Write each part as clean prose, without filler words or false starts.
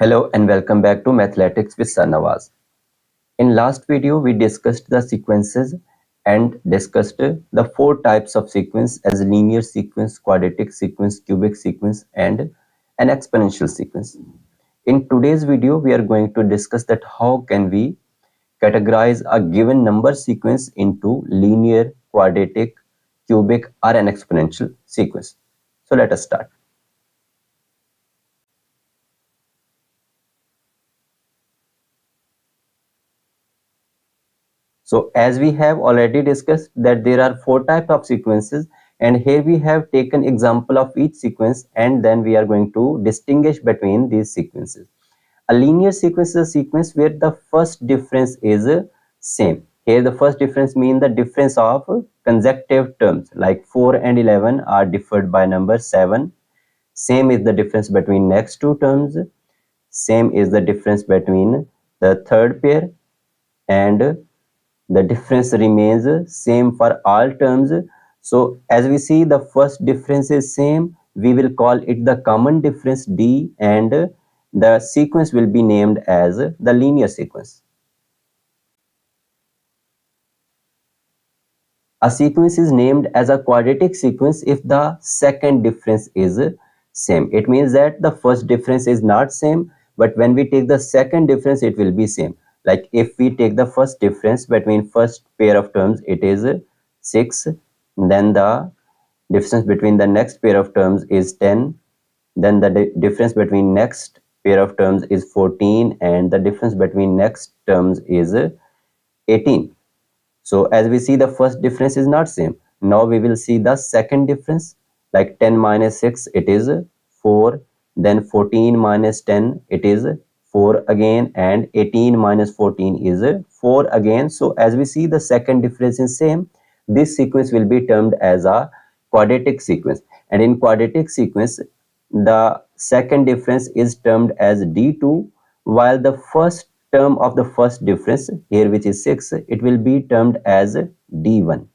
Hello and welcome back to Mathletics with Nawaz. In last video, we discussed the sequences and discussed the four types of sequence as linear sequence, quadratic sequence, cubic sequence, and an exponential sequence. In today's video, we are going to discuss that how can we categorize a given number sequence into linear, quadratic, cubic, or an exponential sequence. So let us start. So as we have already discussed that there are four types of sequences, and here we have taken example of each sequence, and then we are going to distinguish between these sequences. A linear sequence is a sequence where the first difference is same. Here the first difference means the difference of consecutive terms like 4 and 11 are differed by number 7. Same is the difference between next two terms. Same is the difference between the third pair, and the difference remains same for all terms. So as we see the first difference is same, we will call it the common difference D, and the sequence will be named as the linear sequence. A sequence is named as a quadratic sequence if the second difference is same. It means that the first difference is not same, but when we take the second difference, it will be same. Like if we take the first difference between first pair of terms, it is 6. Then the difference between the next pair of terms is 10. Then the difference between next pair of terms is 14, and the difference between next terms is 18. So as we see the first difference is not same. Now we will see the second difference, like 10 minus 6 it is 4, then 14 minus 10 it is 4 again, and 18 minus 14 is 4 again. So as we see the second difference is same, this sequence will be termed as a quadratic sequence. And in quadratic sequence, the second difference is termed as D2, while the first term of the first difference here, which is 6, it will be termed as D1.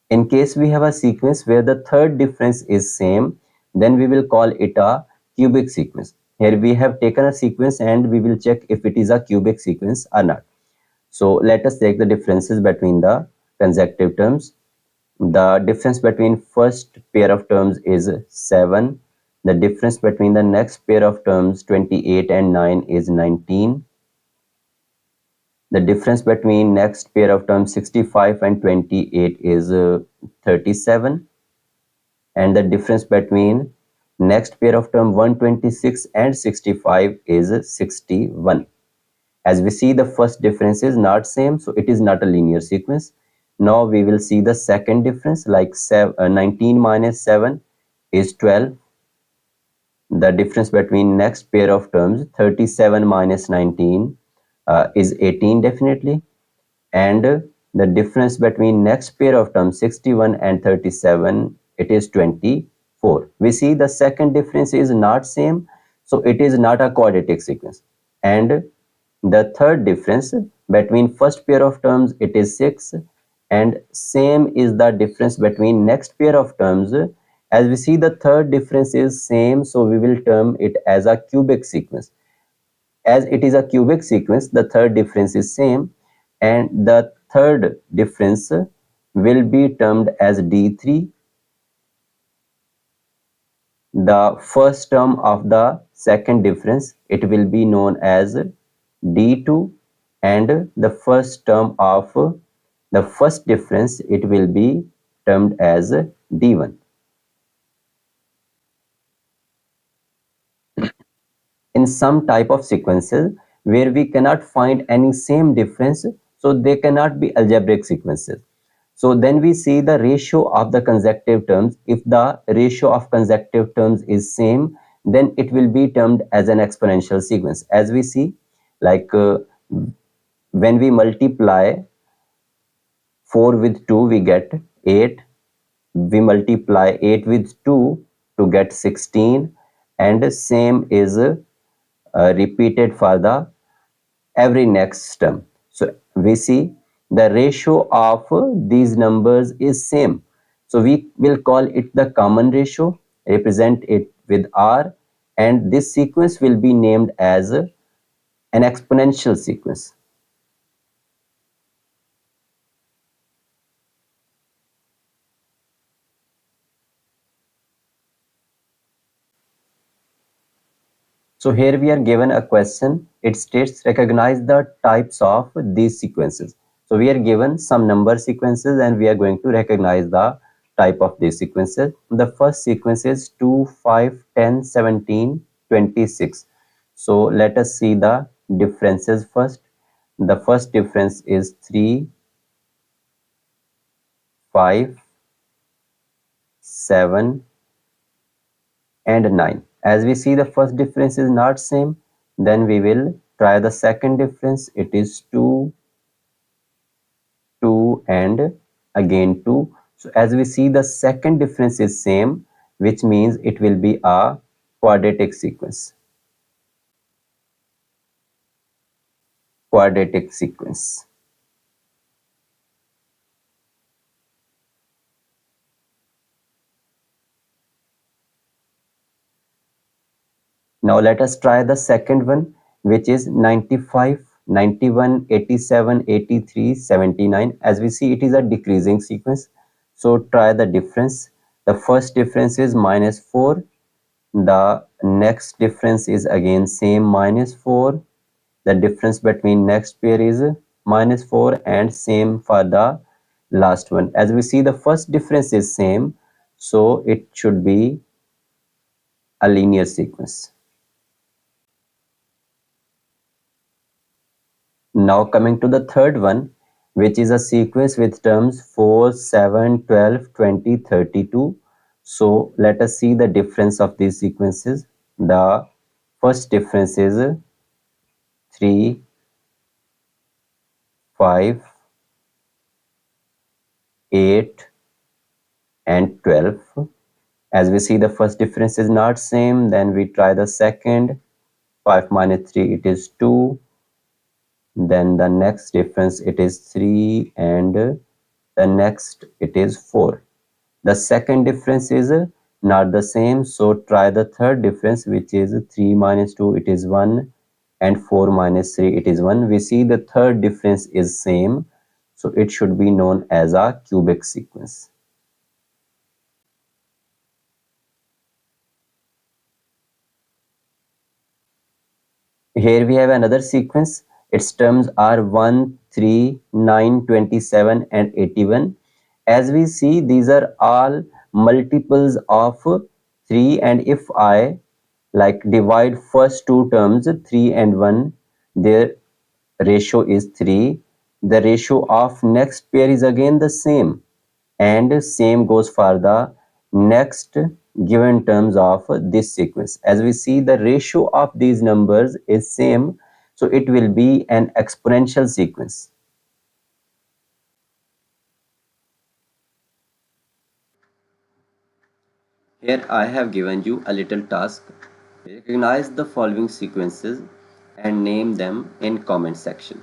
In case we have a sequence where the third difference is same, then we will call it a cubic sequence. Here we have taken a sequence and we will check if it is a cubic sequence or not. So let us take the differences between the consecutive terms. The difference between first pair of terms is 7. The difference between the next pair of terms 28 and 9 is 19. The difference between next pair of terms 65 and 28 is 37. And the difference between next pair of term 126 and 65 is 61. As we see the first difference is not same, so it is not a linear sequence. Now we will see the second difference, like 19 minus 7 is 12. The difference between next pair of terms 37 minus 19 is 18 definitely, and the difference between next pair of terms 61 and 37, it is 24. We see the second difference is not same, so it is not a quadratic sequence. And the third difference between first pair of terms, it is 6, and same is the difference between next pair of terms. As we see the third difference is same, so we will term it as a cubic sequence. As it is a cubic sequence, the third difference is same, and the third difference will be termed as D3. The first term of the second difference, it will be known as D2, and the first term of the first difference, it will be termed as D1. In some type of sequences where we cannot find any same difference, so they cannot be algebraic sequences. So then we see the ratio of the consecutive terms. If the ratio of consecutive terms is same, then it will be termed as an exponential sequence. As we see, like when we multiply 4 with 2, we get 8. We multiply 8 with 2 to get 16, and same is repeated for the every next term. So we see the ratio of these numbers is same, so we will call it the common ratio. represent it with R, and this sequence will be named as an exponential sequence. So here we are given a question. It states recognize the types of these sequences. So we are given some number sequences and we are going to recognize the type of these sequences. The first sequence is 2, 5, 10, 17, 26. So let us see the differences first. The first difference is 3, 5, 7, and 9. As we see the first difference is not same, then we will try the second difference. It is 2, 2 and again 2. So as we see the second difference is same, which means it will be a quadratic sequence. Quadratic sequence. Now let us try the second one, which is 95, 91, 87, 83, 79. As we see, it is a decreasing sequence. So try the difference. The first difference is -4. The next difference is again same -4. The difference between next pair is -4 and same for the last one. As we see, the first difference is same. So it should be a linear sequence. Now coming to the third one, which is a sequence with terms 4, 7, 12, 20, 32. So let us see the difference of these sequences. The first difference is 3, 5, 8, and 12. As we see the first difference is not same, then we try the second. 5 minus 3, it is 2. Then the next difference, it is 3, and the next it is 4. The second difference is not the same, so try the third difference, which is 3 minus 2, it is 1, and 4 minus 3, it is 1. We see the third difference is same, so it should be known as a cubic sequence. Here we have another sequence. Its terms are 1, 3, 9, 27, and 81. As we see, these are all multiples of 3, and if I divide first two terms 3 and 1, their ratio is 3. The ratio of next pair is again the same, and same goes for the next given terms of this sequence. As we see, the ratio of these numbers is same, so it will be an exponential sequence. Here I have given you a little task. Recognize the following sequences and name them in comment section.